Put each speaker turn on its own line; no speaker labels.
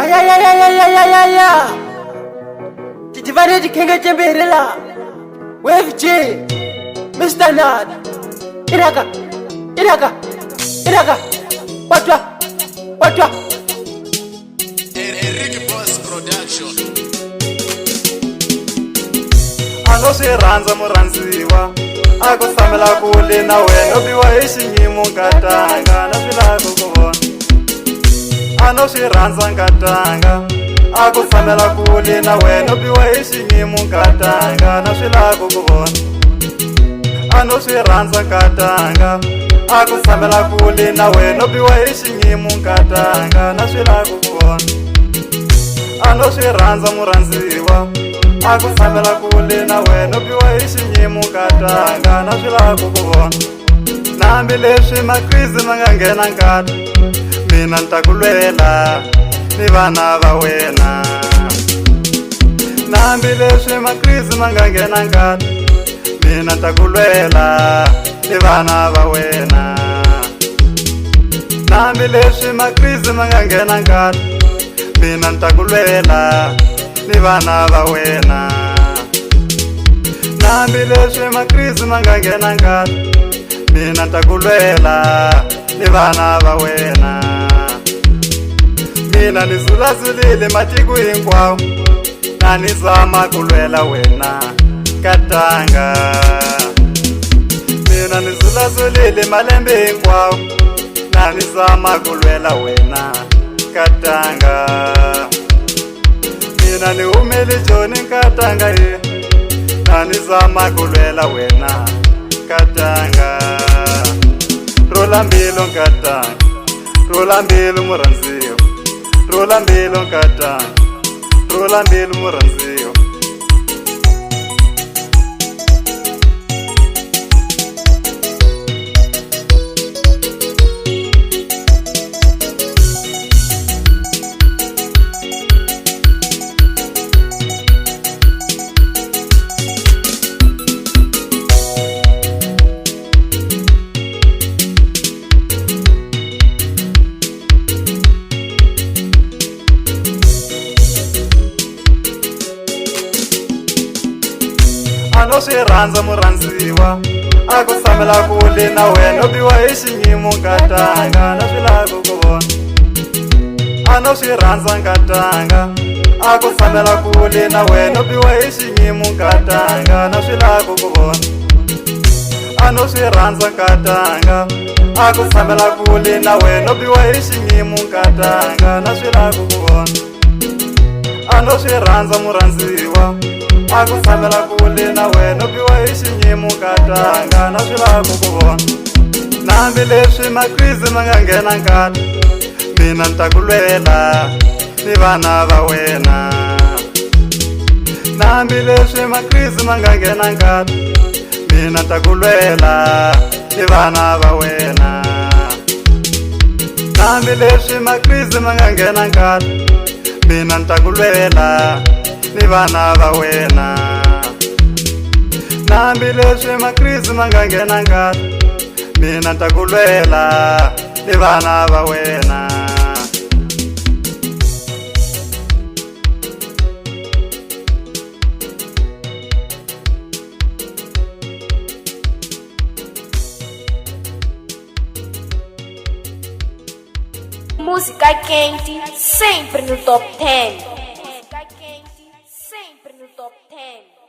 Ay, ay, ay, ay, ay, ay, ay, ay, ay. Titivane dikenga jemberela. Wave J. Mr. Nad. Iraka. Iraka. Iraka. Watwa. Watwa.
Ricky Boss Production.
Ano swi rhandza murhandziwa a ku samela kule na wena biwa hi xinyimo nkatanga na swilaku ku vona ano swi rhandza nkatanga a ku samela kule na wena biwa hi xinyimo nkatanga na swilaku ku vona ano swi rhandza nkatanga a ku samela kule na wena biwa hi xinyimo nkatanga na swilaku ku vona ano swi rhandza murhandziwa a ku samela kule na wena biwa hi xinyimo nkatanga na swilaku ku vona nambi leswi makrizi ma nga nghena nkata mina ni ta ku lwela ni vana va wena nambi leswi makrizi ma nga nghena nkata mina ni ta ku lwela ni vana va wena nambi leswi makrizi ma nga nghena nkata mina ni ta ku lwela ni vana va wena nambi leswi makrizi ma nga nghena nkata mina ta ku lwela ni vana va wena mina ni zulazulile matiko hinkwawo na ni zama ku lwela wena katanga mina ni zulazulile malembe hinkwawo na ni zama ku lwela wena katanga mina ni humele joni nkatanga ye na ni zama ku lwela wena katanga rola mbilu nkatanga rola mbilu murhandziwa rola mbilu nkatanga rola mbilu murhandziwa ano swi rhandza murhandziwa a ku samela kule na wena biwa hi xinyimo nkatanga na swilaku ku vona ano swi rhandza nkatanga a ku samela kule na wena biwa hi xinyimo nkatanga na swilaku ku vona ano swi rhandza nkatanga a ku samela kule na wena biwa hi xinyimo nkatanga na swilaku ku vona ano swi rhandza murhandziwa a ku samela kule na wena biwa hi xinyimo nkatanga na swilaku ku vona nambi leswi makrizi ma nga nghena nkata mina ni ta ku lwela ni vana va wena nambi leswi makrizi ma nga nghena nkata mina ni ta ku lwela ni vana va wena nambi leswi makrizi ma nga nghena nkata mina ni ta ku lwela ni vana va wena nambi leswi makrizi ma nga nghena nkata mina ta ku lwela ni vana va wena
Música quente, sempre no top 10. Música quente, sempre no top 10.